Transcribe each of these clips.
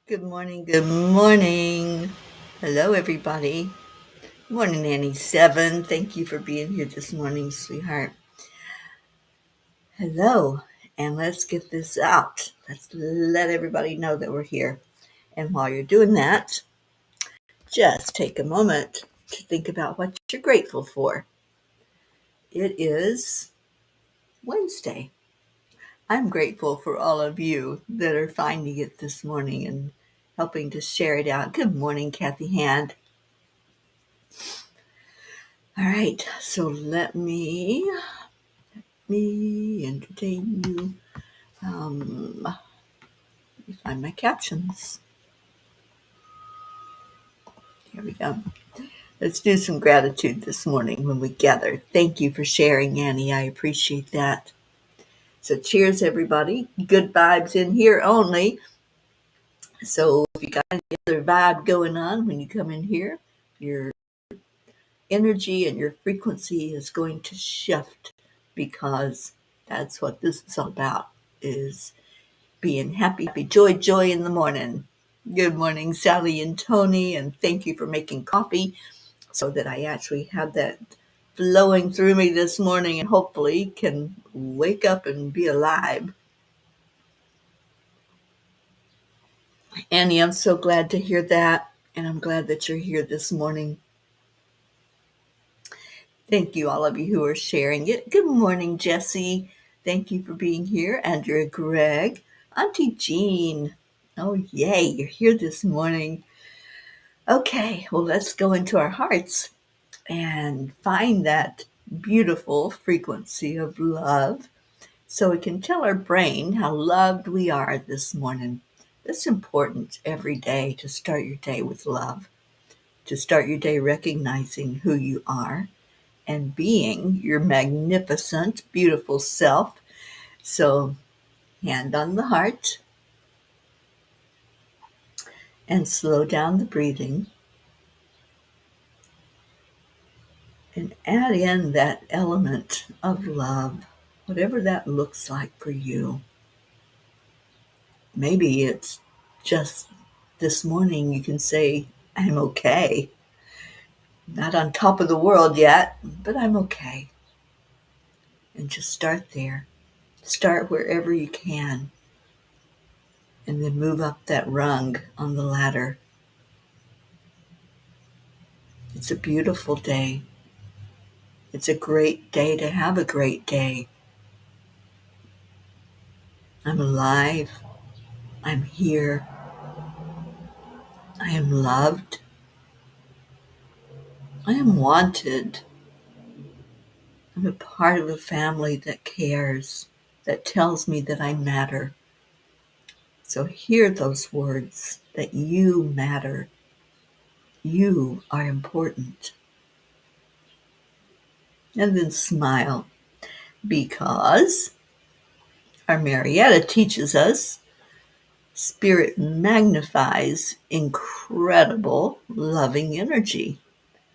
Good morning, good morning. Hello, everybody. Morning, Nanny 7. Thank you for being here this morning, sweetheart. Hello, and let's get this out. Let's let everybody know that we're here. And while you're doing that, just take a moment to think about what you're grateful for. It is Wednesday. I'm grateful for all of you that are finding it this morning and helping to share it out. Good morning, Kathy Hand. All right, so let me entertain you. Let me find my captions. Here we go. Let's do some gratitude this morning when we gather. Thank you for sharing, Annie. I appreciate that. So cheers, everybody. Good vibes in here only. So if you got any other vibe going on when you come in here, your energy and your frequency is going to shift, because that's what this is all about, is being happy, joy in the morning. Good morning, Sally and Tony, and thank you for making coffee so that I actually have that flowing through me this morning and hopefully can wake up and be alive. Annie, I'm so glad to hear that, and I'm glad that you're here this morning. Thank you, all of you who are sharing it. Good morning, Jessie. Thank you for being here. Andrea, Greg, Auntie Jean. Oh, yay, you're here this morning. Okay, well, let's go into our hearts and find that beautiful frequency of love so we can tell our brain how loved we are this morning. It's important every day to start your day with love, to start your day recognizing who you are and being your magnificent, beautiful self. So, hand on the heart and slow down the breathing and add in that element of love, whatever that looks like for you. Maybe it's just this morning you can say, I'm okay. Not on top of the world yet, but I'm okay. And just start there. Start wherever you can. And then move up that rung on the ladder. It's a beautiful day. It's a great day to have a great day. I'm alive. I'm here. I am loved. I am wanted. I'm a part of a family that cares, that tells me that I matter. So hear those words, that you matter. You are important. And then smile, because our Marietta teaches us spirit magnifies incredible loving energy.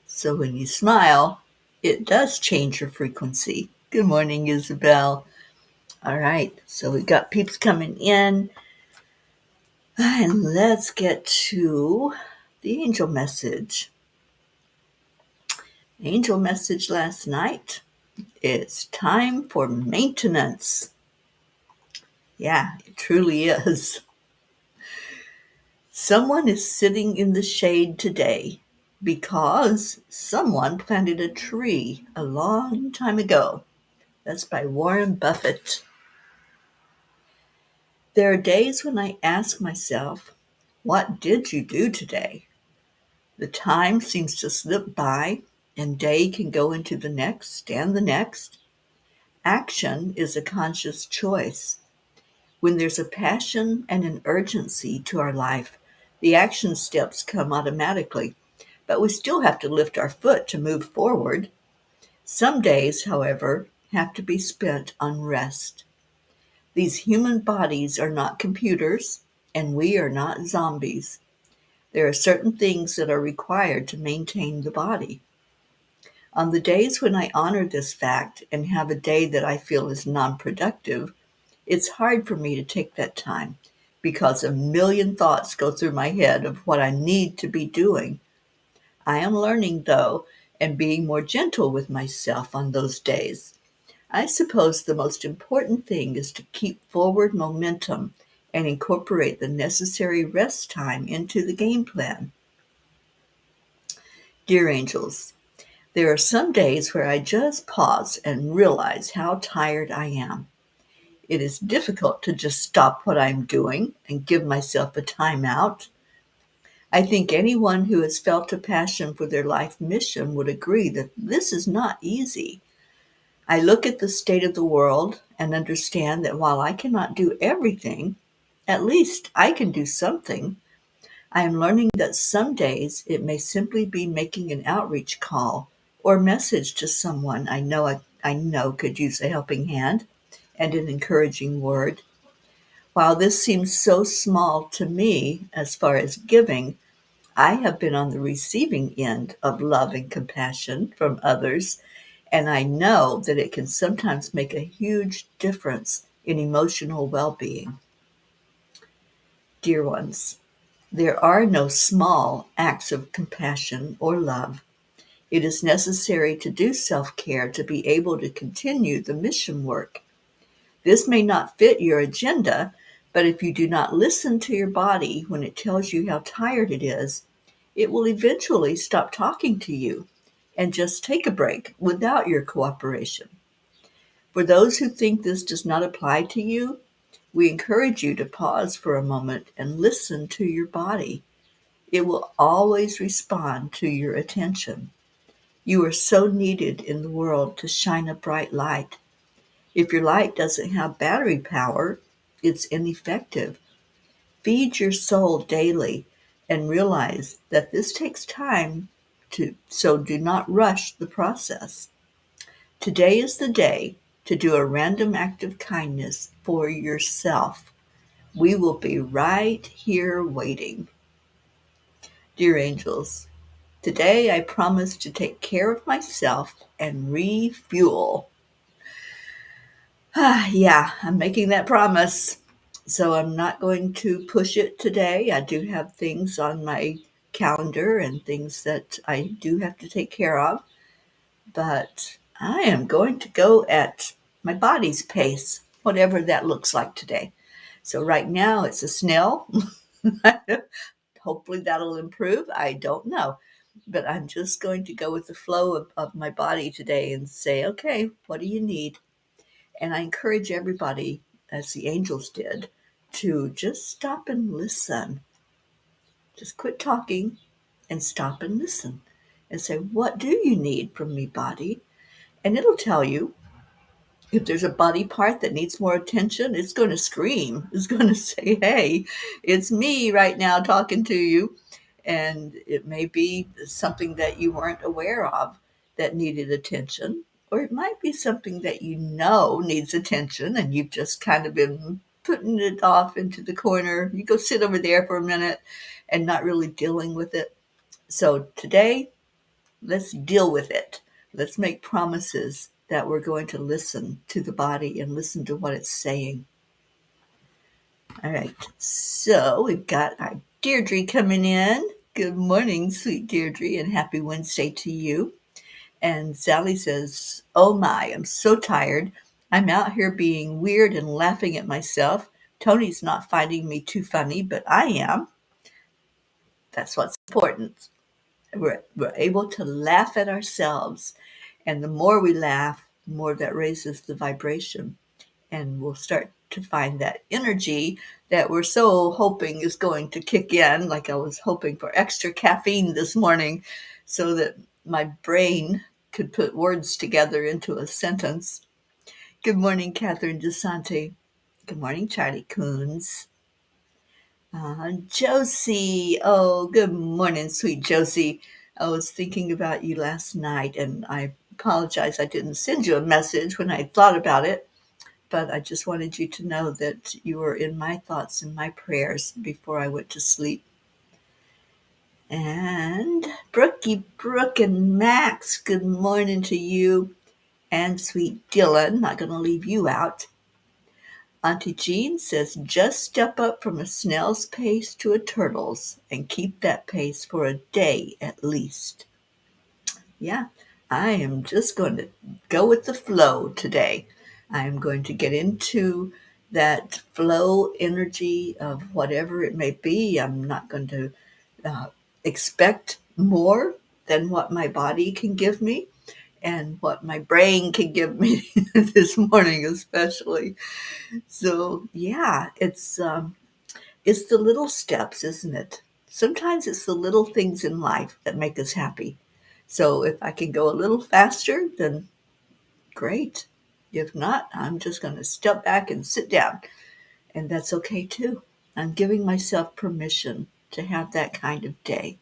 So when you smile, it does change your frequency. Good morning, Isabel. All right, so we got peeps coming in. And let's get to the angel message. Angel message last night. It's time for maintenance. Yeah, it truly is. Someone is sitting in the shade today because someone planted a tree a long time ago. That's by Warren Buffett. There are days when I ask myself, what did you do today? The time seems to slip by, and day can go into the next and the next. Action is a conscious choice. When there's a passion and an urgency to our life, the action steps come automatically, but we still have to lift our foot to move forward. Some days, however, have to be spent on rest. These human bodies are not computers, and we are not zombies. There are certain things that are required to maintain the body. On the days when I honor this fact and have a day that I feel is non-productive, it's hard for me to take that time because a million thoughts go through my head of what I need to be doing. I am learning, though, and being more gentle with myself on those days. I suppose the most important thing is to keep forward momentum and incorporate the necessary rest time into the game plan. Dear angels, there are some days where I just pause and realize how tired I am. It is difficult to just stop what I'm doing and give myself a timeout. I think anyone who has felt a passion for their life mission would agree that this is not easy. I look at the state of the world and understand that while I cannot do everything, at least I can do something. I am learning that some days it may simply be making an outreach call or message to someone I know could use a helping hand and an encouraging word. While this seems so small to me as far as giving, I have been on the receiving end of love and compassion from others, and I know that it can sometimes make a huge difference in emotional well being. Dear ones, there are no small acts of compassion or love. It is necessary to do self care to be able to continue the mission work. This may not fit your agenda, but if you do not listen to your body when it tells you how tired it is, it will eventually stop talking to you and just take a break without your cooperation. For those who think this does not apply to you, we encourage you to pause for a moment and listen to your body. It will always respond to your attention. You are so needed in the world to shine a bright light. If your light doesn't have battery power, it's ineffective. Feed your soul daily and realize that this takes time so do not rush the process. Today is the day to do a random act of kindness for yourself. We will be right here waiting. Dear angels, today I promise to take care of myself and refuel. Yeah, I'm making that promise. So I'm not going to push it today. I do have things on my calendar and things that I do have to take care of, but I am going to go at my body's pace, whatever that looks like today. So right now it's a snail. Hopefully that'll improve. I don't know. But I'm just going to go with the flow of my body today and say, okay, what do you need? And I encourage everybody, as the angels did, to just stop and listen. Just quit talking and stop and listen and say, what do you need from me, body? And it'll tell you if there's a body part that needs more attention, it's going to scream. It's going to say, hey, it's me right now talking to you. And it may be something that you weren't aware of that needed attention, or it might be something that you know needs attention and you've just kind of been putting it off into the corner. You go sit over there for a minute and not really dealing with it. So today, let's deal with it. Let's make promises that we're going to listen to the body and listen to what it's saying. All right. So we've got our Deirdre coming in. Good morning, sweet Deirdre, and happy Wednesday to you. And Sally says, oh my, I'm so tired. I'm out here being weird and laughing at myself. Tony's not finding me too funny, but I am. That's what's important. We're able to laugh at ourselves. And the more we laugh, the more that raises the vibration. And we'll start to find that energy that we're so hoping is going to kick in. Like I was hoping for extra caffeine this morning so that my brain could put words together into a sentence. Good morning, Catherine DeSante. Good morning, Charlie Coons. Josie. Oh, good morning, sweet Josie. I was thinking about you last night, and I apologize I didn't send you a message when I thought about it, but I just wanted you to know that you were in my thoughts and my prayers before I went to sleep. And Brookie, Brooke, and Max, good morning to you. And sweet Dylan, not going to leave you out. Auntie Jean says, just step up from a snail's pace to a turtle's and keep that pace for a day at least. Yeah, I am just going to go with the flow today. I am going to get into that flow energy of whatever it may be. I'm not going to uh, expect more than what my body can give me and what my brain can give me this morning, especially. So yeah, it's the little steps, isn't it? Sometimes it's the little things in life that make us happy. So if I can go a little faster, then great. If not, I'm just going to step back and sit down, and that's okay too. I'm giving myself permission to have that kind of day.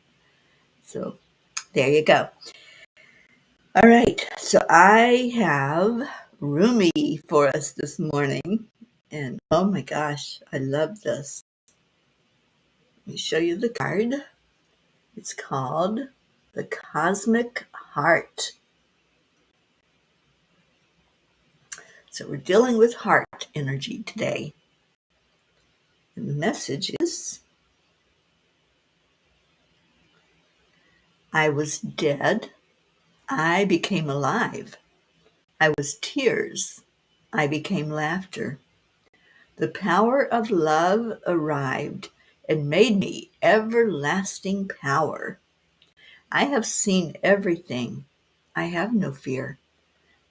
So there you go. All right. So I have Rumi for us this morning. And oh my gosh, I love this. Let me show you the card. It's called the Cosmic Heart. So we're dealing with heart energy today. And the message is, I was dead. I became alive. I was tears. I became laughter. The power of love arrived and made me everlasting power. I have seen everything. I have no fear.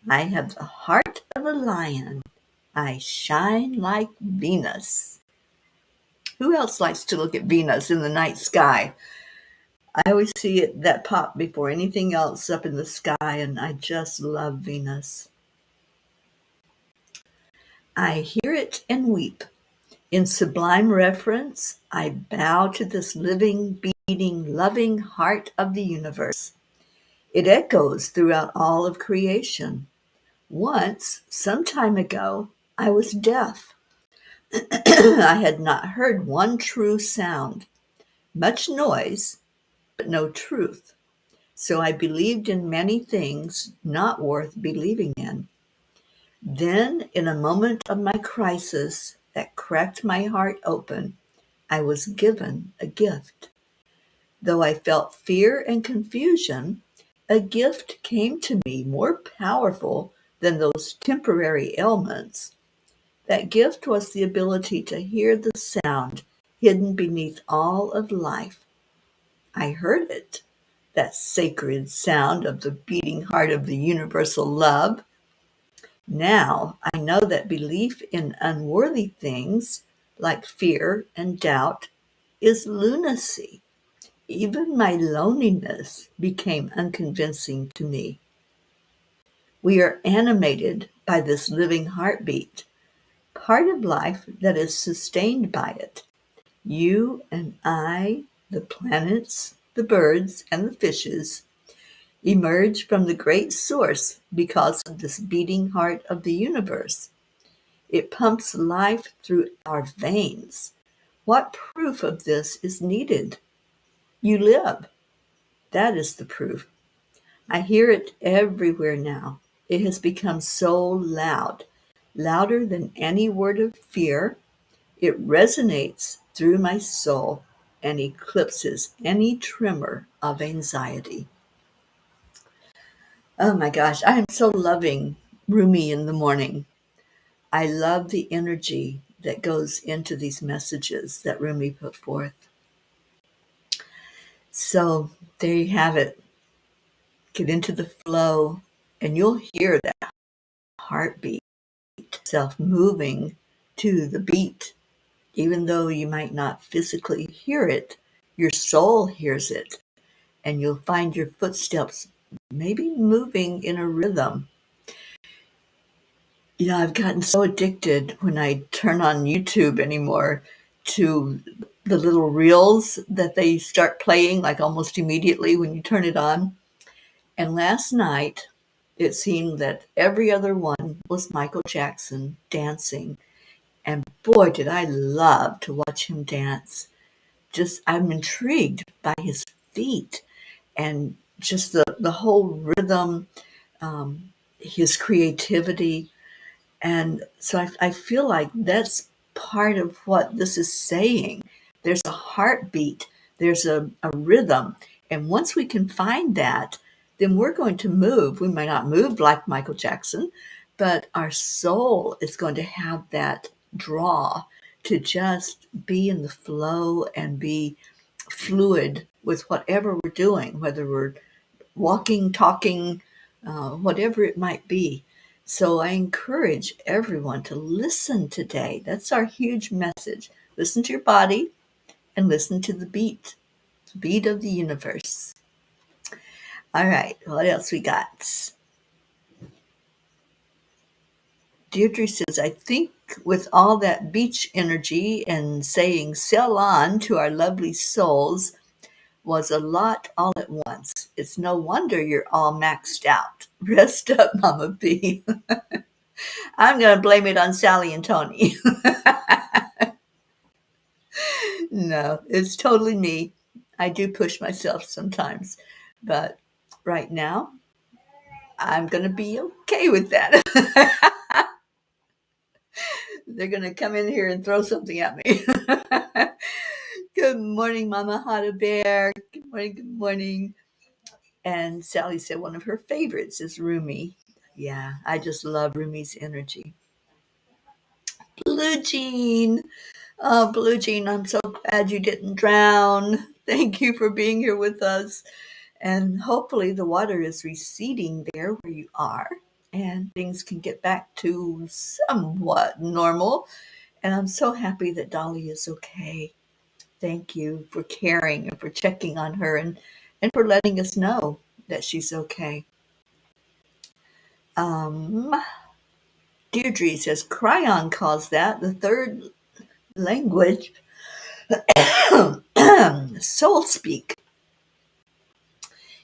I have the heart of a lion. I shine like Venus. Who else likes to look at Venus in the night sky? I always see it that pop before anything else up in the sky, and I just love Venus. I hear it and weep. In sublime reverence, I bow to this living, beating, loving heart of the universe. It echoes throughout all of creation. Once, some time ago, I was deaf. I had not heard one true sound, much noise, but no truth. So I believed in many things not worth believing in. Then, in a moment of my crisis that cracked my heart open, I was given a gift. Though I felt fear and confusion, a gift came to me more powerful than those temporary ailments. That gift was the ability to hear the sound hidden beneath all of life. I heard it, that sacred sound of the beating heart of the universal love. Now I know that belief in unworthy things, like fear and doubt, is lunacy. Even my loneliness became unconvincing to me. We are animated by this living heartbeat, part of life that is sustained by it. You and I, the planets, the birds, and the fishes emerge from the great source because of this beating heart of the universe. It pumps life through our veins. What proof of this is needed? You live. That is the proof. I hear it everywhere now. It has become so loud, louder than any word of fear. It resonates through my soul and eclipses any tremor of anxiety. Oh my gosh, I am so loving Rumi in the morning. I love the energy that goes into these messages that Rumi put forth. So there you have it. Get into the flow, and you'll hear that heartbeat, self moving to the beat. Even though you might not physically hear it, your soul hears it, and you'll find your footsteps maybe moving in a rhythm. I've gotten so addicted when I turn on YouTube anymore to the little reels that they start playing like almost immediately when you turn it on. And last night, it seemed that every other one was Michael Jackson dancing. And boy, did I love to watch him dance. Just, I'm intrigued by his feet and just the whole rhythm, his creativity. And so I feel like that's part of what this is saying. There's a heartbeat, there's a rhythm. And once we can find that, then we're going to move. We might not move like Michael Jackson, but our soul is going to have that draw to just be in the flow and be fluid with whatever we're doing, whether we're walking, talking, whatever it might be. So I encourage everyone to listen today. That's our huge message. Listen to your body and listen to the beat of the universe. All right, what else we got? Deirdre says, I think with all that beach energy and saying sail on to our lovely souls was a lot all at once. It's no wonder you're all maxed out. Rest up, Mama B. I'm going to blame it on Sally and Tony. No, it's totally me. I do push myself sometimes, but right now, I'm going to be okay with that. They're going to come in here and throw something at me. Good morning, Mama Hada Bear. Good morning, good morning. And Sally said one of her favorites is Rumi. Yeah, I just love Rumi's energy. Blue Jean. Oh, Blue Jean, I'm so glad you didn't drown. Thank you for being here with us. And hopefully the water is receding there where you are and things can get back to somewhat normal. And I'm so happy that Dolly is okay. Thank you for caring and for checking on her and for letting us know that she's okay. Um, Deirdre says Cryon calls that the third language, soul speak.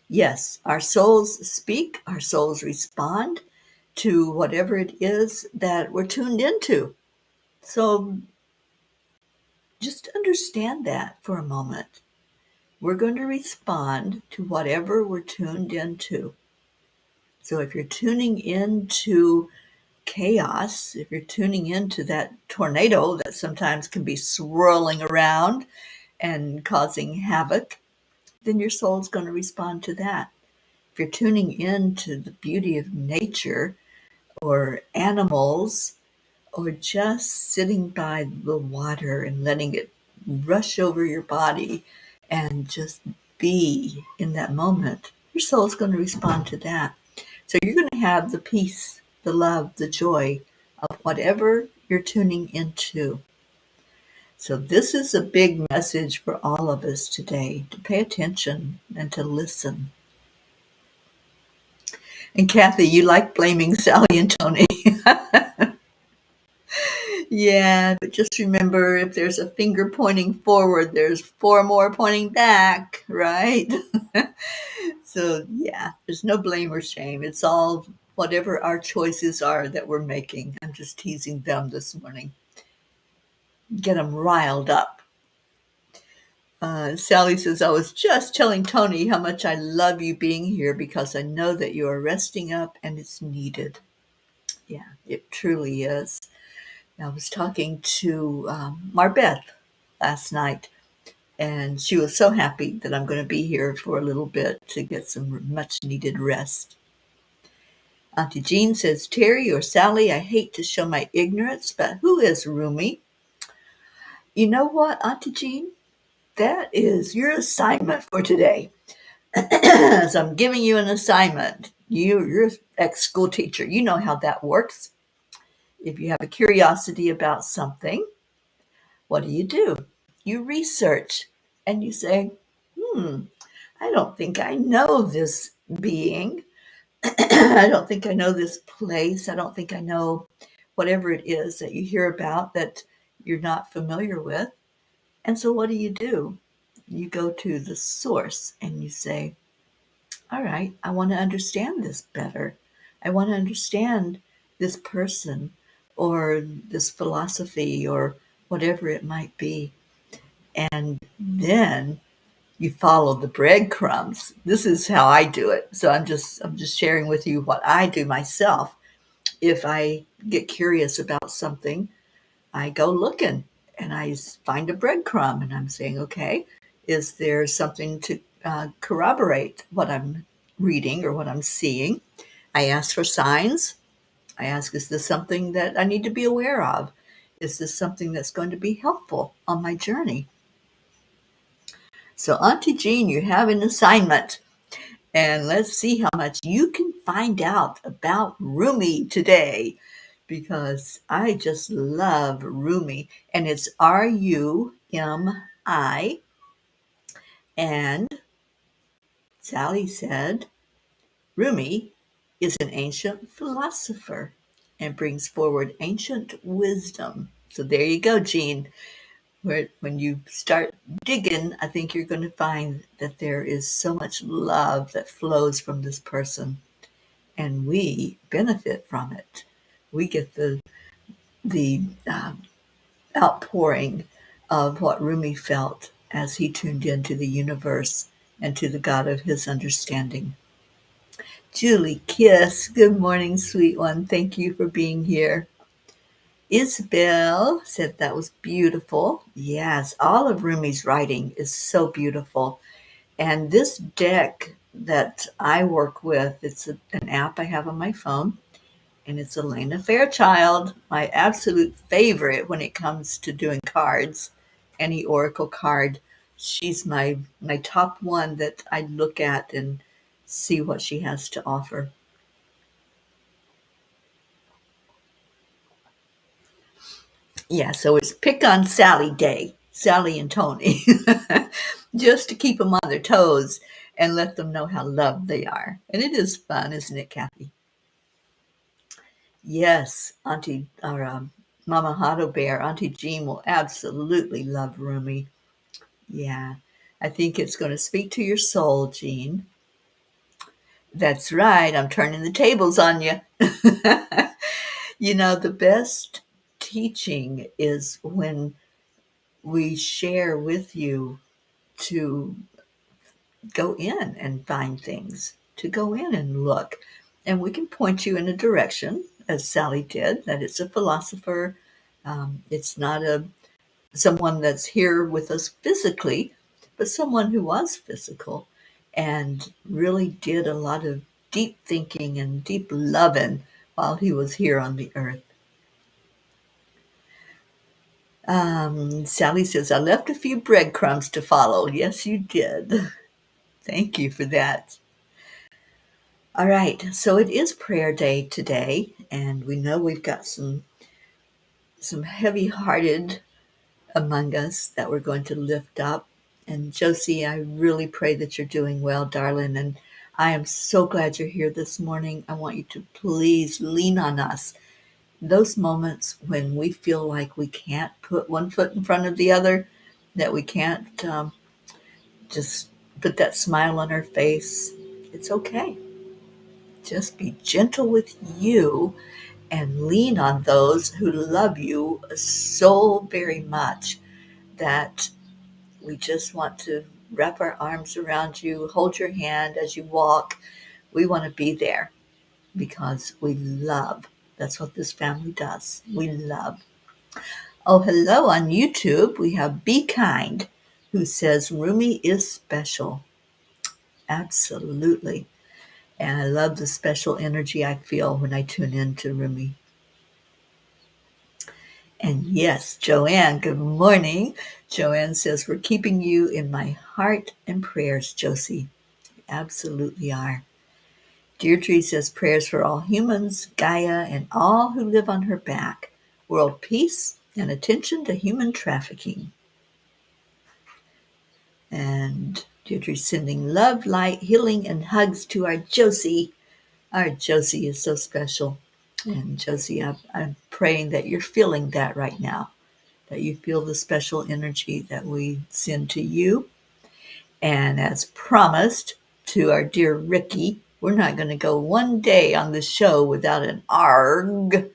Yes, our souls speak, our souls respond to whatever it is that we're tuned into. So just understand that for a moment. We're going to respond to whatever we're tuned into. So if you're tuning into chaos, if you're tuning into that tornado that sometimes can be swirling around and causing havoc, then your soul's going to respond to that. If you're tuning into the beauty of nature or animals or just sitting by the water and letting it rush over your body and just be in that moment, your soul's going to respond to that. So you're going to have the peace, the love, the joy of whatever you're tuning into. So this is a big message for all of us today, to pay attention and to listen. And Kathy, you like blaming Sally and Tony. Yeah, but just remember, if there's a finger pointing forward, there's four more pointing back, right? So yeah, there's no blame or shame. It's all whatever our choices are that we're making. I'm just teasing them this morning. Get them riled up. Sally says, I was just telling Tony how much I love you being here because I know that you are resting up and it's needed. Yeah, it truly is. I was talking to Marbeth last night, and she was so happy that I'm going to be here for a little bit to get some much needed rest. Auntie Jean says, Teri or Sally, I hate to show my ignorance, but who is Rumi? You know what, Auntie Jean? That is your assignment for today. So I'm giving you an assignment. You're an ex-school teacher. You know how that works. If you have a curiosity about something, what do? You research and you say, I don't think I know this being. I don't think I know this place. I don't think I know whatever it is that you hear about that you're not familiar with. And so what do? You go to the source and you say, all right, I want to understand this better. I want to understand this person or this philosophy or whatever it might be. And then you follow the breadcrumbs. This is how I do it. So I'm just sharing with you what I do myself. If I get curious about something, I go looking and I find a breadcrumb and I'm saying, okay, is there something to corroborate what I'm reading or what I'm seeing? I ask for signs. I ask, is this something that I need to be aware of? Is this something that's going to be helpful on my journey? So, Auntie Jean, you have an assignment. And let's see how much you can find out about Rumi today, because I just love Rumi. And it's Rumi. And Sally said, Rumi is an ancient philosopher and brings forward ancient wisdom. So there you go, Jean. When you start digging, I think you're going to find that there is so much love that flows from this person, and we benefit from it. We get the outpouring of what Rumi felt as he tuned into the universe and to the God of his understanding. Julie Kiss, good morning, sweet one. Thank you for being here. Isabel said that was beautiful. Yes, all of Rumi's writing is so beautiful. And this deck that I work with, it's an app I have on my phone, and it's Elena Fairchild, my absolute favorite when it comes to doing cards, any oracle card. She's my top one that I look at and see what she has to offer. Yeah, so it's Pick on Sally Day, Sally and Tony, just to keep them on their toes and let them know how loved they are. And it is fun, isn't it, Kathy? Yes, Auntie or Mama Hotto Bear, Auntie Jean will absolutely love Rumi. Yeah, I think it's going to speak to your soul, Jean. That's right. I'm turning the tables on you. The best teaching is when we share with you to go in and find things, to go in and look. And we can point you in a direction, as Sally did, that it's a philosopher. It's not someone that's here with us physically, but someone who was physical and really did a lot of deep thinking and deep loving while he was here on the earth. Sally says, I left a few breadcrumbs to follow. Yes, you did. Thank you for that. All right, so it is prayer day today, and we know we've got some heavy-hearted among us that we're going to lift up. And Josie, I really pray that you're doing well, darling, and I am so glad you're here this morning. I want you to please lean on us. Those moments when we feel like we can't put one foot in front of the other, that we can't just put that smile on our face, it's okay. Just be gentle with you and lean on those who love you so very much that we just want to wrap our arms around you, hold your hand as you walk. We want to be there because we love. That's what this family does. We love. Oh, hello on YouTube. We have Be Kind, who says Rumi is special. Absolutely. And I love the special energy I feel when I tune in to Rumi. And yes, Joanne, good morning. Joanne says, we're keeping you in my heart and prayers, Josie. We absolutely are. Deirdre says, prayers for all humans, Gaia, and all who live on her back. World peace and attention to human trafficking. And Deirdre's sending love, light, healing, and hugs to our Josie. Our Josie is so special. And Josie, I'm praying that you're feeling that right now, that you feel the special energy that we send to you. And as promised to our dear Ricky, we're not going to go one day on the show without an ARG.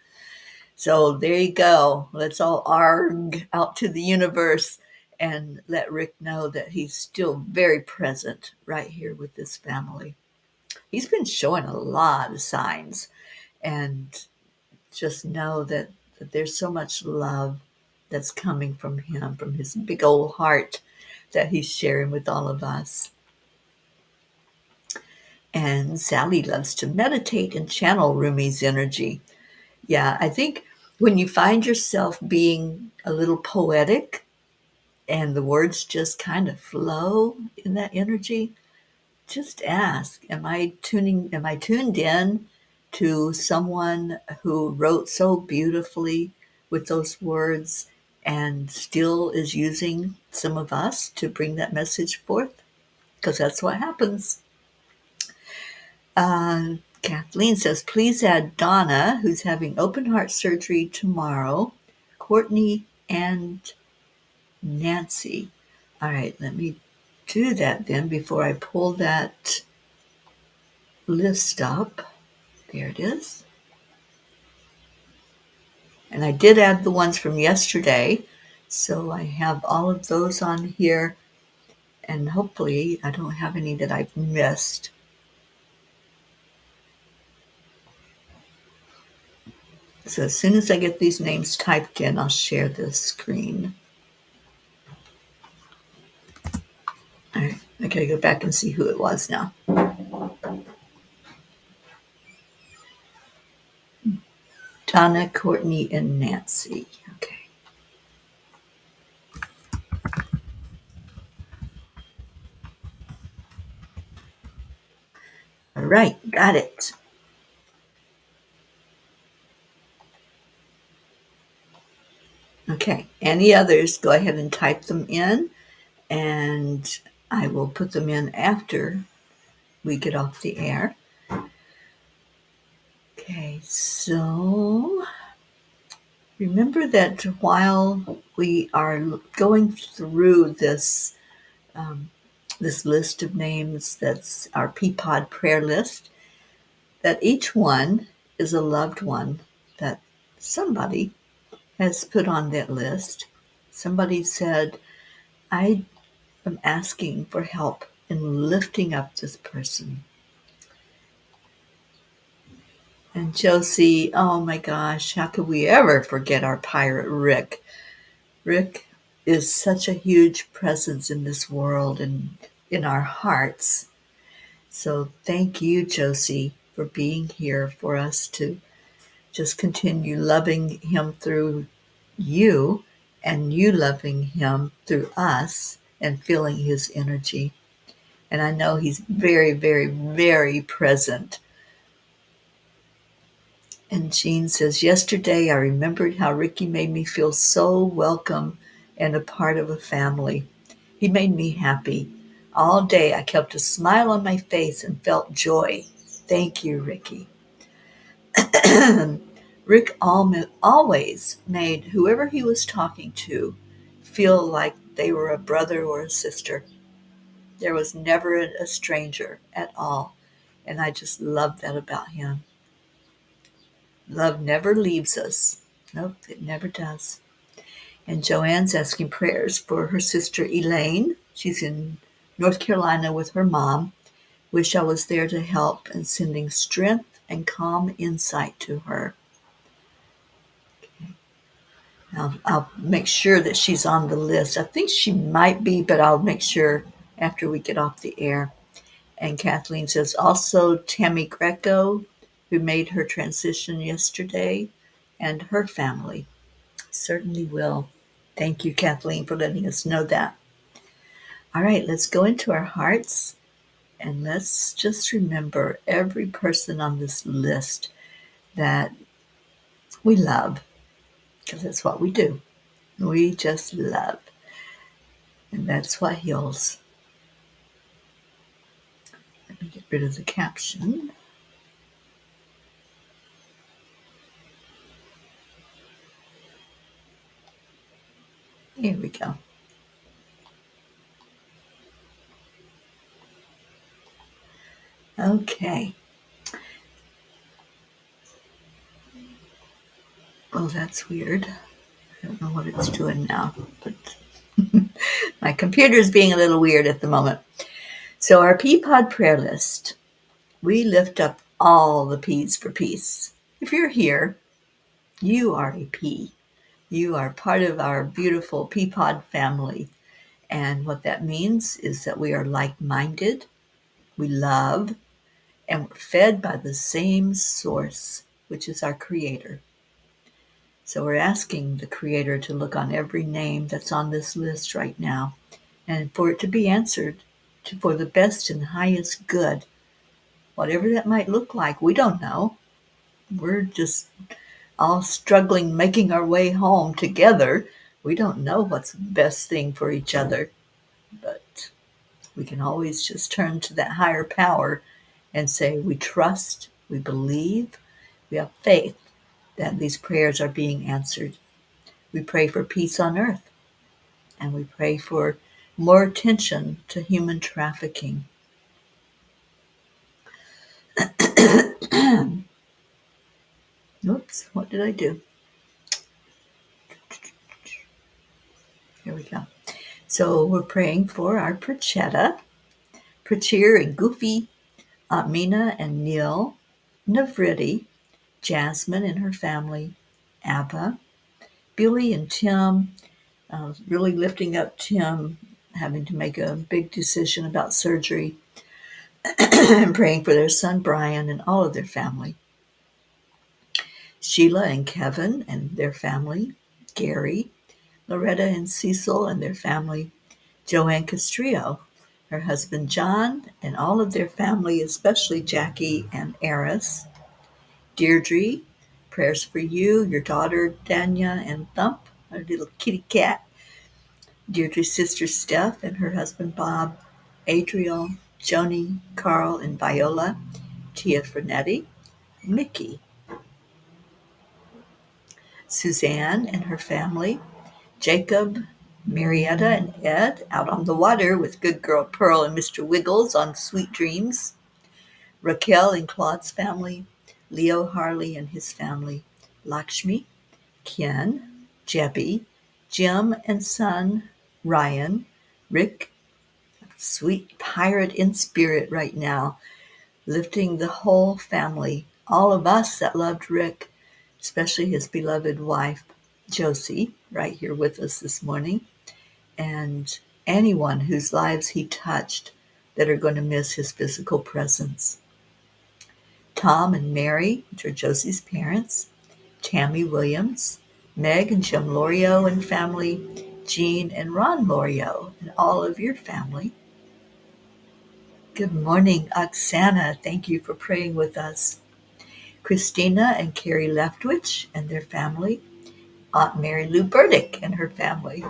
So there you go. Let's all ARG out to the universe and let Rick know that he's still very present right here with this family. He's been showing a lot of signs, and just know that there's so much love that's coming from him, from his big old heart that he's sharing with all of us. And Sally loves to meditate and channel Rumi's energy. Yeah, I think when you find yourself being a little poetic and the words just kind of flow in that energy, just ask, am I tuned in to someone who wrote so beautifully with those words and still is using some of us to bring that message forth? Because that's what happens. Kathleen says, please add Donna, who's having open heart surgery tomorrow, Courtney, and Nancy. All right, let me do that then before I pull that list up. There it is. And I did add the ones from yesterday, so I have all of those on here, and hopefully I don't have any that I've missed. So as soon as I get these names typed in, I'll share this screen. All right, I gotta go back and see who it was now. Donna, Courtney, and Nancy. Okay. All right, got it. Okay, any others, go ahead and type them in, and I will put them in after we get off the air. Okay, so remember that while we are going through this list of names that's our Peapod prayer list, that each one is a loved one that somebody has put on that list. Somebody said, I am asking for help in lifting up this person. And Josie, oh my gosh, how could we ever forget our pirate Rick? Rick is such a huge presence in this world and in our hearts. So thank you, Josie, for being here for us to just continue loving him through you and you loving him through us and feeling his energy. And I know he's very, very, very present. And Jean says, yesterday I remembered how Ricky made me feel so welcome and a part of a family. He made me happy. All day I kept a smile on my face and felt joy. Thank you, Ricky. Rick always made whoever he was talking to feel like they were a brother or a sister. There was never a stranger at all. And I just love that about him. Love never leaves us. Nope, it never does. And Joanne's asking prayers for her sister Elaine. She's in North Carolina with her mom. Wish I was there to help and sending strength and calm insight to her. I'll make sure that she's on the list. I think she might be, but I'll make sure after we get off the air. And Kathleen says also Tammy Greco, who made her transition yesterday, and her family. Certainly will. Thank you, Kathleen, for letting us know that. All right, let's go into our hearts and let's just remember every person on this list that we love, because that's what we do. We just love. And that's what heals. Let me get rid of the caption. Here we go. Okay. Oh, that's weird. I don't know what it's doing now, but my computer's being a little weird at the moment. So our Peapod prayer list, we lift up all the P's for peace. If you're here, You are a pea. You are part of our beautiful pea pod family. And what that means is that we are like-minded, we love, and we're fed by the same source, which is our Creator. So we're asking the Creator to look on every name that's on this list right now and for it to be answered for the best and highest good. Whatever that might look like, we don't know. We're just all struggling, making our way home together. We don't know what's the best thing for each other, but we can always just turn to that higher power and say we trust, we believe, we have faith that these prayers are being answered. We pray for peace on earth, and we pray for more attention to human trafficking. Oops, what did I do? Here we go. So we're praying for our Prachetta, Prachir and Goofy, Aunt Mina and Neil, Navriti, Jasmine and her family, Abba, Billy and Tim, really lifting up Tim, having to make a big decision about surgery, and praying for their son Brian and all of their family. Sheila and Kevin and their family, Gary, Loretta and Cecil and their family, Joanne Castrillo, her husband John, and all of their family, especially Jackie and Eris, Deirdre, prayers for you, your daughter Danya, and Thump, our little kitty cat, Deirdre's sister Steph and her husband Bob, Adriel, Joni, Carl, and Viola, Tia Fernetti, Mickey, Suzanne and her family, Jacob, Marietta, and Ed out on the water with good girl Pearl and Mr. Wiggles on Sweet Dreams, Raquel and Claude's family, Leo Harley and his family, Lakshmi, Ken, Jebby, Jim and son, Ryan, Rick, sweet pirate in spirit right now, lifting the whole family, all of us that loved Rick, especially his beloved wife, Josie, right here with us this morning, and anyone whose lives he touched that are going to miss his physical presence. Tom and Mary, which are Josie's parents, Tammy Williams, Meg and Jim Lorio and family, Jean and Ron Lorio and all of your family. Good morning, Oksana. Thank you for praying with us. Christina and Carrie Leftwich and their family, Aunt Mary Lou Burdick and her family,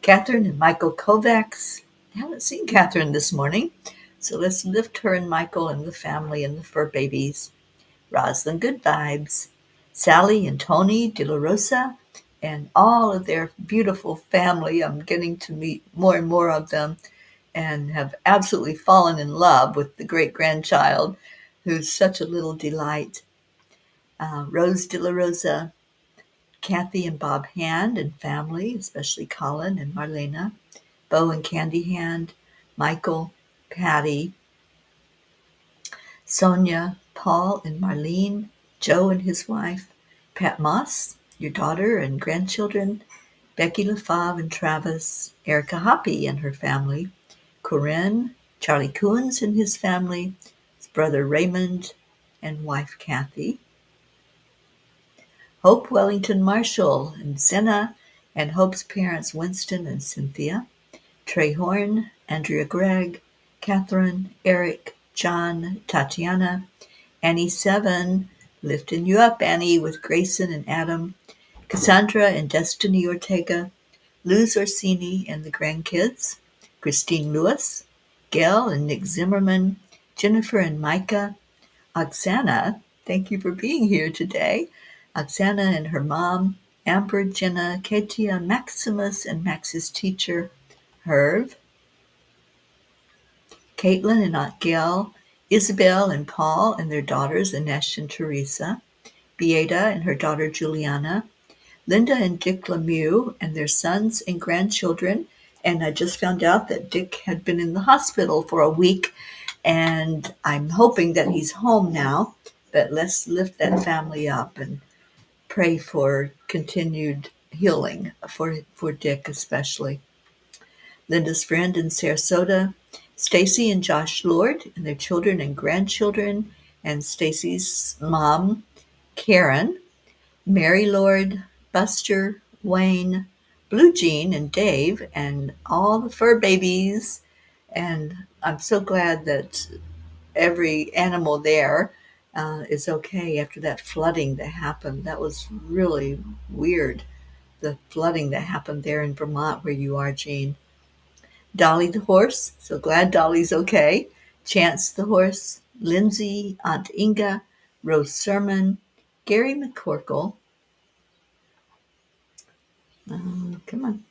Catherine and Michael Kovacs. I haven't seen Catherine this morning, so let's lift her and Michael and the family and the fur babies. Rosalind Good Vibes, Sally and Tony De La Rosa, and all of their beautiful family. I'm getting to meet more and more of them and have absolutely fallen in love with the great-grandchild, who's such a little delight. Rose De La Rosa, Kathy and Bob Hand and family, especially Colin and Marlena, Bo and Candy Hand, Michael, Patty, Sonia, Paul and Marlene, Joe and his wife, Pat Moss, your daughter and grandchildren, Becky LaFave and Travis, Erica Hoppy and her family, Corinne, Charlie Coons and his family, his brother Raymond and wife Kathy, Hope Wellington Marshall and Zena, and Hope's parents Winston and Cynthia, Trey Horn, Andrea Gregg, Catherine, Eric, John, Tatiana, Annie Seven, lifting you up, Annie, with Grayson and Adam, Cassandra and Destiny Ortega, Luz Orsini and the grandkids, Christine Lewis, Gail and Nick Zimmerman, Jennifer and Micah, Oksana, thank you for being here today, Oksana and her mom, Amber, Jenna, Katia, Maximus and Max's teacher, Herv, Caitlin and Aunt Gail, Isabel and Paul and their daughters Anesh and Teresa, Beata and her daughter Juliana, Linda and Dick Lemieux and their sons and grandchildren. And I just found out that Dick had been in the hospital for a week, and I'm hoping that he's home now. But let's lift that family up and pray for continued healing for Dick especially. Linda's friend in Sarasota, Stacy and Josh Lord and their children and grandchildren, and Stacy's mom, Karen, Mary Lord, Buster, Wayne, Blue Jean, and Dave, and all the fur babies. And I'm so glad that every animal there is okay after that flooding that happened. That was really weird, the flooding that happened there in Vermont where you are, Jean. Dolly the horse, so glad Dolly's okay. Chance the horse, Lindsay, Aunt Inga, Rose Sermon, Gary McCorkle. Come on.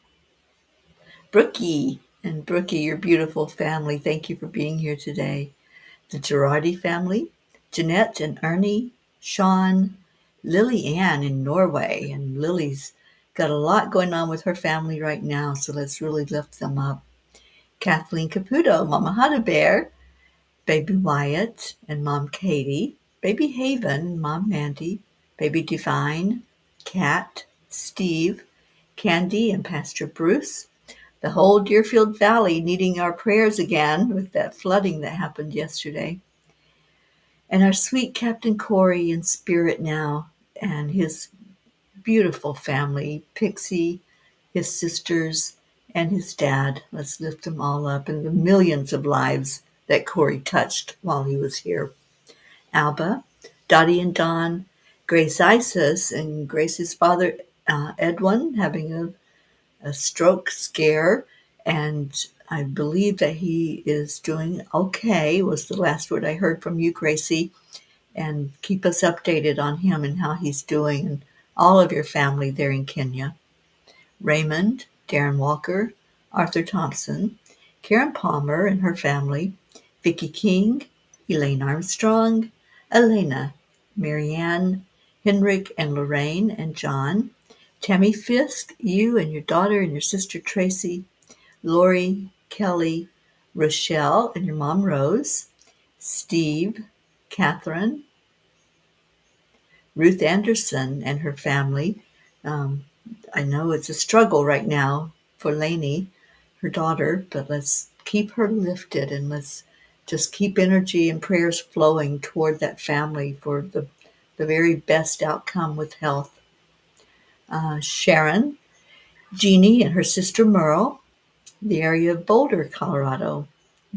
Brookie. And Brookie, your beautiful family, thank you for being here today. The Girardi family, Jeanette and Ernie, Sean, Lily Ann in Norway. And Lily's got a lot going on with her family right now, so let's really lift them up. Kathleen Caputo, Mama Hada Bear, Baby Wyatt and Mom Katie, Baby Haven, Mom Mandy, Baby Divine, Kat, Steve, Candy and Pastor Bruce, the whole Deerfield Valley needing our prayers again with that flooding that happened yesterday, and our sweet Captain Corey in spirit now, and his beautiful family, Pixie, his sisters, and his dad. Let's lift them all up, and the millions of lives that Corey touched while he was here. Alba, Dottie and Don, Grace Isis, and Grace's father, Edwin, having a stroke scare, and I believe that he is doing okay, was the last word I heard from you, Gracie, and keep us updated on him and how he's doing, and all of your family there in Kenya. Raymond, Darren Walker, Arthur Thompson, Karen Palmer and her family, Vicki King, Elaine Armstrong, Elena, Marianne, Henrik and Lorraine and John, Tammy Fisk, you and your daughter and your sister Tracy, Lori, Kelly, Rochelle and your mom Rose, Steve, Catherine, Ruth Anderson and her family. Um, I know it's a struggle right now for Lainey, her daughter, but let's keep her lifted and let's just keep energy and prayers flowing toward that family for the very best outcome with health. Sharon, Jeannie and her sister Merle, the area of Boulder, Colorado.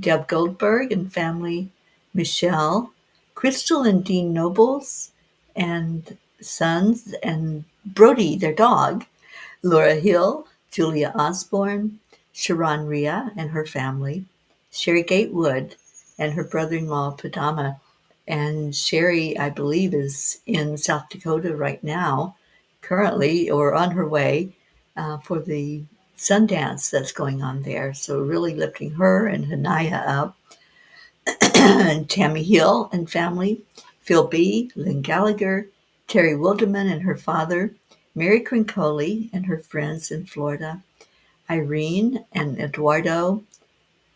Deb Goldberg and family, Michelle, Crystal and Dean Nobles, and sons, and Brody, their dog, Laura Hill, Julia Osborne, Sharon Rhea and her family, Sherry Gatewood and her brother-in-law Padama. And Sherry, I believe, is in South Dakota right now, currently, or on her way for the Sundance that's going on there. So really lifting her and Hanaya up. And Tammy Hill and family, Phil B., Lynn Gallagher, Terry Wilderman and her father, Mary Crincoli and her friends in Florida, Irene and Eduardo,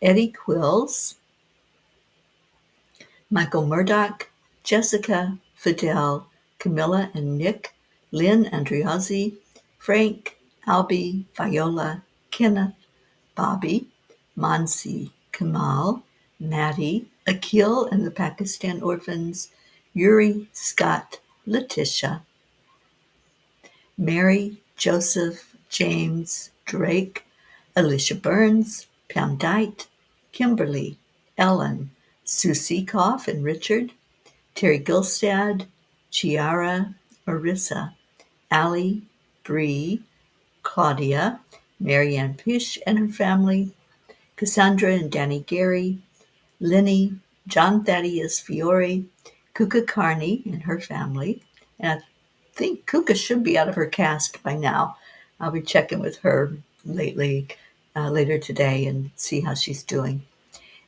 Eddie Quills, Michael Murdoch, Jessica, Fidel, Camilla and Nick, Lynn Andriozzi, Frank, Albie, Viola, Kenneth, Bobby, Mansi, Kamal, Maddie, Akil and the Pakistan orphans, Yuri, Scott, Letitia, Mary, Joseph, James, Drake, Alicia Burns, Pam Dite, Kimberly, Ellen, Sue Seekoff and Richard, Terry Gilstad, Chiara, Marissa, Allie, Bree, Claudia, Marianne Pish and her family, Cassandra and Danny Gary, Lenny, John Thaddeus Fiore, Kuka Carney and her family, and I think Kuka should be out of her cast by now. I'll be checking with her later today and see how she's doing.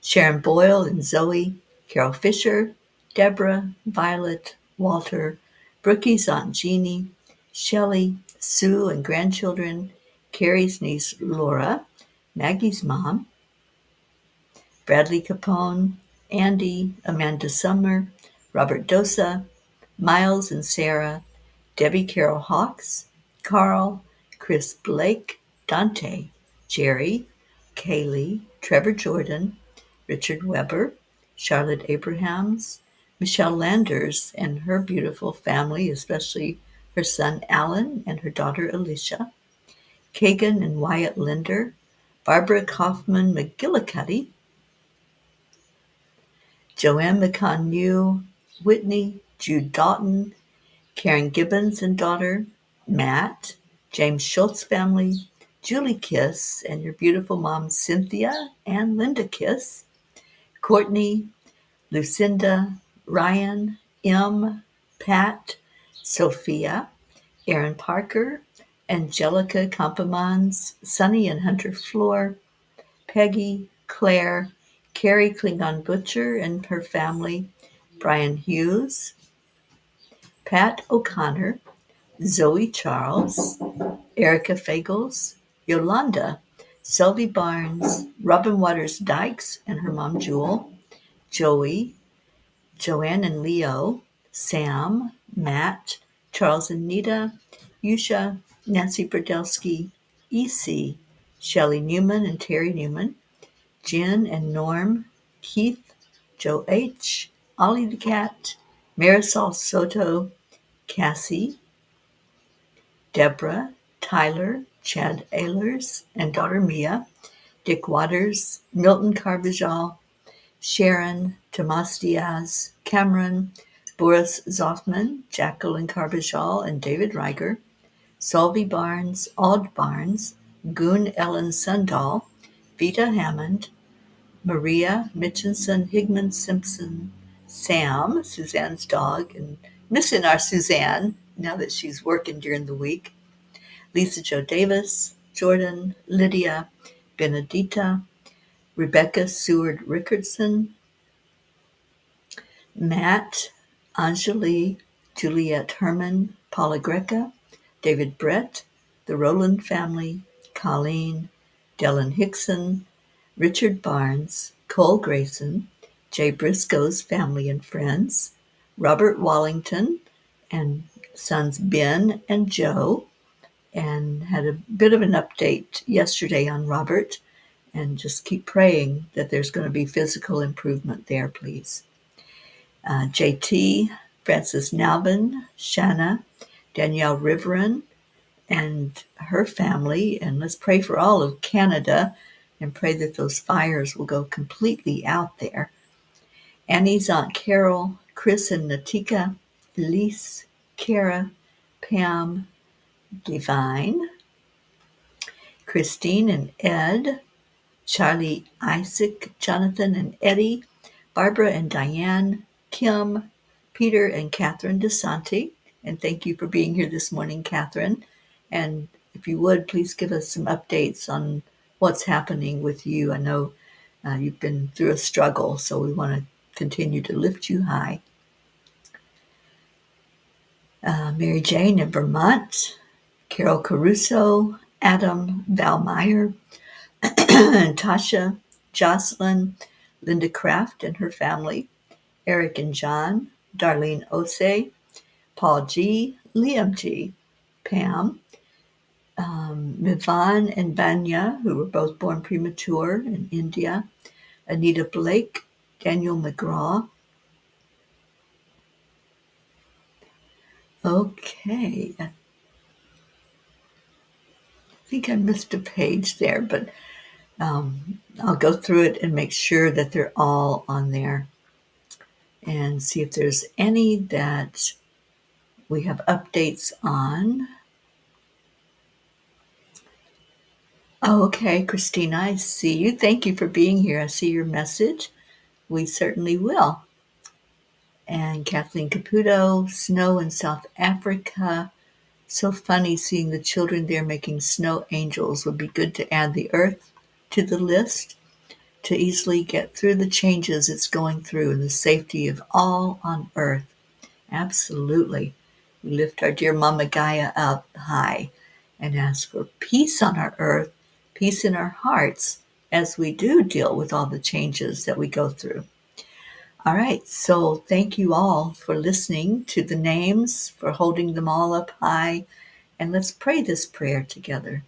Sharon Boyle and Zoe, Carol Fisher, Deborah, Violet, Walter, Brookie's Aunt Jeannie, Shelley, Sue and grandchildren, Carrie's niece Laura, Maggie's mom, Bradley Capone, Andy, Amanda Summer, Robert Dosa, Miles and Sarah, Debbie Carroll Hawks, Carl, Chris Blake, Dante, Jerry, Kaylee, Trevor Jordan, Richard Weber, Charlotte Abrahams, Michelle Landers and her beautiful family, especially her son Alan and her daughter Alicia, Kagan and Wyatt Linder, Barbara Kaufman McGillicuddy, Joanne McConnew, Whitney, Jude Doughton, Karen Gibbons and daughter, Matt, James Schultz family, Julie Kiss and your beautiful moms Cynthia and Linda Kiss, Courtney, Lucinda, Ryan, M, Pat, Sophia, Aaron Parker, Angelica Compamons, Sunny and Hunter Floor, Peggy, Claire, Carrie Klingon Butcher and her family, Brian Hughes, Pat O'Connor, Zoe Charles, Erica Fagels, Yolanda, Sylvie Barnes, Robin Waters Dykes and her mom Jewel, Joey, Joanne and Leo, Sam, Matt, Charles and Nita, Yusha, Nancy Brodelsky, EC, Shelley Newman and Terry Newman, Jen and Norm, Keith, Joe H., Ollie the Cat, Marisol Soto, Cassie, Deborah, Tyler, Chad Ehlers and daughter Mia, Dick Waters, Milton Carvajal, Sharon, Tomas Diaz, Cameron, Boris Zoffman, Jacqueline Carvajal and David Reiger, Solvi Barnes, Aud Barnes, Goon Ellen Sundahl, Vita Hammond, Maria Mitchinson, Higman Simpson, Sam, Suzanne's dog, and missing our Suzanne now that she's working during the week, Lisa Jo Davis, Jordan, Lydia, Benedita, Rebecca Seward Rickardson, Matt, Anjali, Juliette Herman, Paula Greca, David Brett, the Rowland family, Colleen, Dylan Hickson, Richard Barnes, Cole Grayson, Jay Briscoe's family and friends, Robert Wallington, and sons Ben and Joe, and had a bit of an update yesterday on Robert, and just keep praying that there's going to be physical improvement there, please. JT, Frances Nalbin, Shanna, Danielle Riverin, and her family, and let's pray for all of Canada and pray that those fires will go completely out there. Annie's Aunt Carol, Chris and Natika, Elise, Kara, Pam, Divine, Christine and Ed, Charlie, Isaac, Jonathan and Eddie, Barbara and Diane, Kim, Peter and Catherine DeSanti. And thank you for being here this morning, Catherine. And if you would, please give us some updates on what's happening with you. I know you've been through a struggle, so we want to continue to lift you high. Mary Jane in Vermont, Carol Caruso, Adam Valmeyer, Tasha, Jocelyn, Linda Kraft and her family, Eric and John, Darlene Ose, Paul G., Liam G., Pam, Mivan and Banya, who were both born premature in India, Anita Blake, Daniel McGraw. Okay, I think I missed a page there, but I'll go through it and make sure that they're all on there and see if there's any that we have updates on. Oh, okay, Christina, I see you. Thank you for being here. I see your message. We certainly will. And Kathleen Caputo, snow in South Africa. So funny seeing the children there making snow angels. Would be good to add the earth to the list to easily get through the changes it's going through and the safety of all on earth. Absolutely. We lift our dear Mama Gaia up high and ask for peace on our earth, peace in our hearts as we do deal with all the changes that we go through. All right, so thank you all for listening to the names, for holding them all up high, and let's pray this prayer together.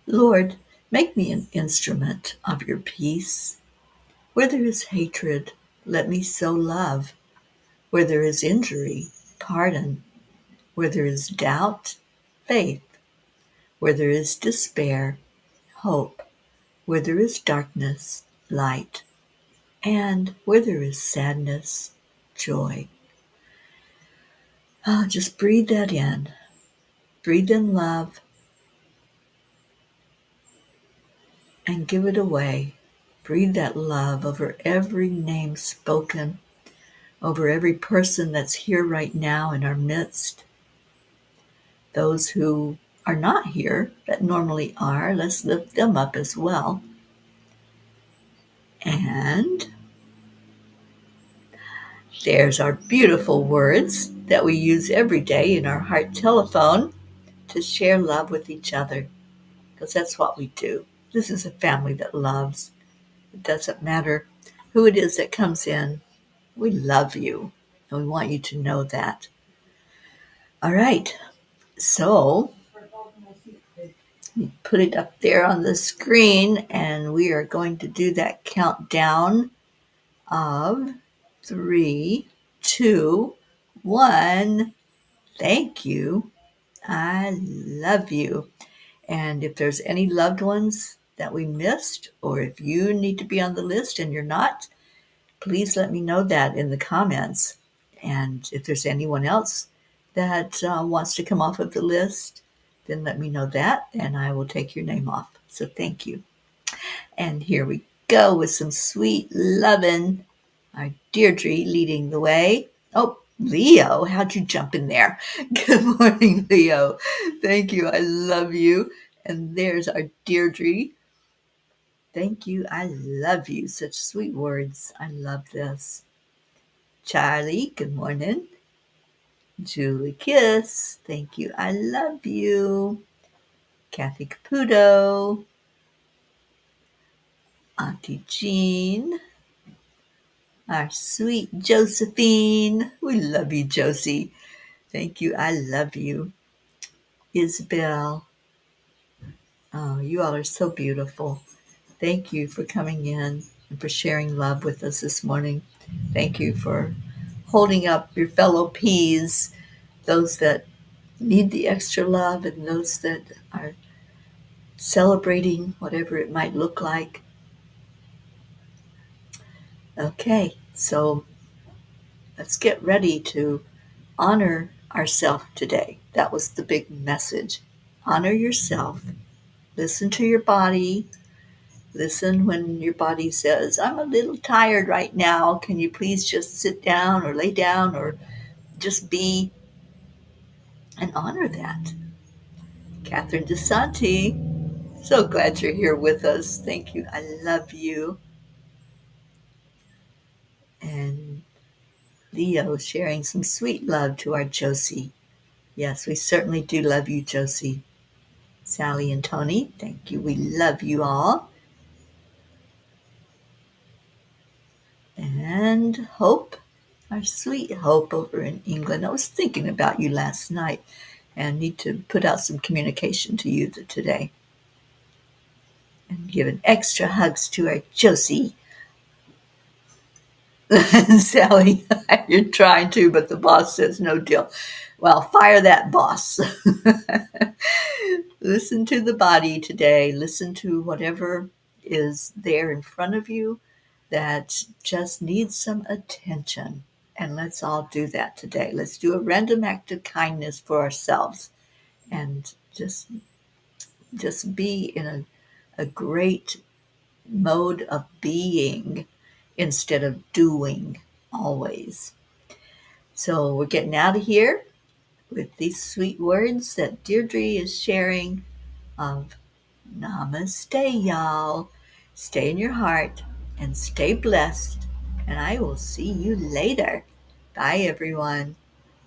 Lord, make me an instrument of your peace. Where there is hatred, let me sow love. Where there is injury, pardon. Where there is doubt, faith. Where there is despair, hope. Where there is darkness, light. And where there is sadness, joy. Just breathe that in. Breathe in love and give it away. Breathe that love over every name spoken, over every person that's here right now in our midst. Those who are not here, that normally are, let's lift them up as well. And there's our beautiful words that we use every day in our heart telephone to share love with each other, because that's what we do. This is a family that loves. It doesn't matter who it is that comes in. We love you, and we want you to know that. All right, so put it up there on the screen, and we are going to do that countdown of 3, 2, 1. Thank you. I love you. And if there's any loved ones that we missed, or if you need to be on the list and you're not, please let me know that in the comments. And if there's anyone else that wants to come off of the list, then let me know that, and I will take your name off. So thank you. And here we go with some sweet lovin'. Our Deirdre leading the way. Oh, Leo, how'd you jump in there? Good morning, Leo. Thank you. I love you. And there's our Deirdre. Thank you. I love you. Such sweet words. I love this. Charlie, good morning. Julie Kiss, thank you. I love you. Kathy Caputo. Auntie Jean. Our sweet Josephine. We love you, Josie. Thank you. I love you. Isabel. Oh, you all are so beautiful. Thank you for coming in and for sharing love with us this morning. Thank you for holding up your fellow peas, those that need the extra love and those that are celebrating whatever it might look like. Okay, so let's get ready to honor ourselves today. That was the big message. Honor yourself. Listen to your body. Listen when your body says, I'm a little tired right now. Can you please just sit down or lay down or just be? And honor that. Catherine DeSanti, so glad you're here with us. Thank you. I love you. And Leo sharing some sweet love to our Josie. Yes, we certainly do love you, Josie. Sally and Tony, thank you. We love you all. And Hope, our sweet Hope over in England. I was thinking about you last night and need to put out some communication to you today. And giving extra hugs to our Josie. Sally, you're trying to, but the boss says no deal. Well, fire that boss. Listen to the body today. Listen to whatever is there in front of you that just needs some attention. And let's all do that today. Let's do a random act of kindness for ourselves and just be in a great mode of being instead of doing always. So we're getting out of here with these sweet words that Deirdre is sharing of namaste, y'all. Stay in your heart and stay blessed. And I will see you later. Bye, everyone.